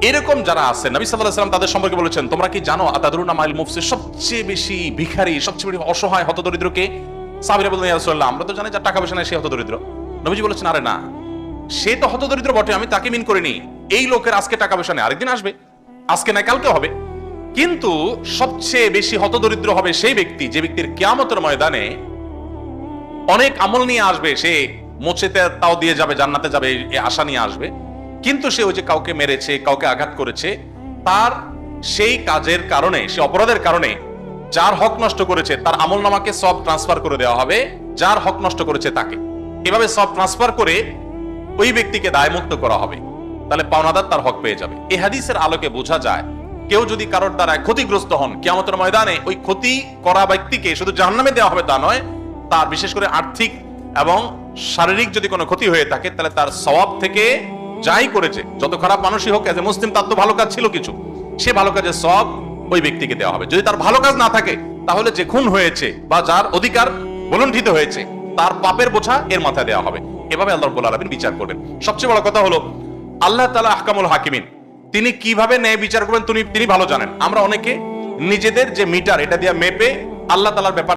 এরকম যারা আছে, নবী সাল্লাল্লাহু আলাইহি ওয়াসাল্লাম তাদের সম্পর্কে বলেছেন, তোমরা কি জানো আতাদরুনা মাইল মুফসিদ, সবচেয়ে বেশি ভিখারি, সবচেয়ে বেশি অসহায় হতদরিদ্র কে? সাহাবীরা বললেন, ইয়া রাসূলুল্লাহ, আমরা তো জানি যার টাকা পয়সা নাই সে হতদরিদ্র। নবীজি বলেছেন, আরে না, সে তো হতদরিদ্র বটে, আমি তাকে মিন করিনি। এই লোকের আজকে টাকা পয়সা নেই, আরেকদিন আসবে, আজকে নাই কালকে হবে। কিন্তু সবচেয়ে বেশি হতদরিদ্র হবে সেই ব্যক্তি, যে ব্যক্তির কিয়ামতের ময়দানে অনেক আমল নিয়ে আসবে, সে মোচেতে তাও দিয়ে যাবে, জান্নাতে যাবে, এই আশা নিয়ে আসবে, কিন্তু সে ওই যে কাউকে মেরেছে, কাউকে আঘাত করেছে, তার সেই কাজের কারণে, সে অপরাধের কারণে যার হক নষ্ট করেছে তার আমলনামাকে সব ট্রান্সফার করে দেওয়া হবে যার হক নষ্ট করেছে তাকে। এভাবে সব ট্রান্সফার করে ওই ব্যক্তিকে দায়মুক্ত করা হবে, তাহলে পাওনাদার তার হক পেয়ে যাবে। এই হাদিসের আলোকে বোঝা যায়, কেউ যদি কারোর দ্বারা ক্ষতিগ্রস্ত হন, কিয়ামতের ময়দানে ওই ক্ষতি করা ব্যক্তিকে শুধু জাহান্নামে দেওয়া হবে তা নয়, তার বিশেষ করে আর্থিক এবং শারীরিক যদি কোনো ক্ষতি হয়ে থাকে, তাহলে তার সওয়াব থেকে যাই করেছে, যত খারাপ মানুষই হোক, এজ এ মুসলিম তার তো ভালো কাজ ছিল কিছু, সে ভালো কাজের সওয়াব ওই ব্যক্তিকে দেওয়া হবে। যদি তার ভালো কাজ না থাকে, তাহলে যে খুন হয়েছে বা যার অধিকার বলণ্ঠিত হয়েছে, তার পাপের বোঝা এর মাথায় দেওয়া হবে। এভাবে আল্লাহ রাব্বুল আলামিন বিচার করবেন। সবচেয়ে বড় কথা হলো, আল্লাহ তাআলা আহকামুল হাকিমিন, তিনি কিভাবে ন্যায় বিচার করবেন তিনি ভালো জানেন। আমরা অনেকে নিজেদের যে মিটার, এটা দিয়ে মেপে আল্লাহ তাআলার ব্যাপার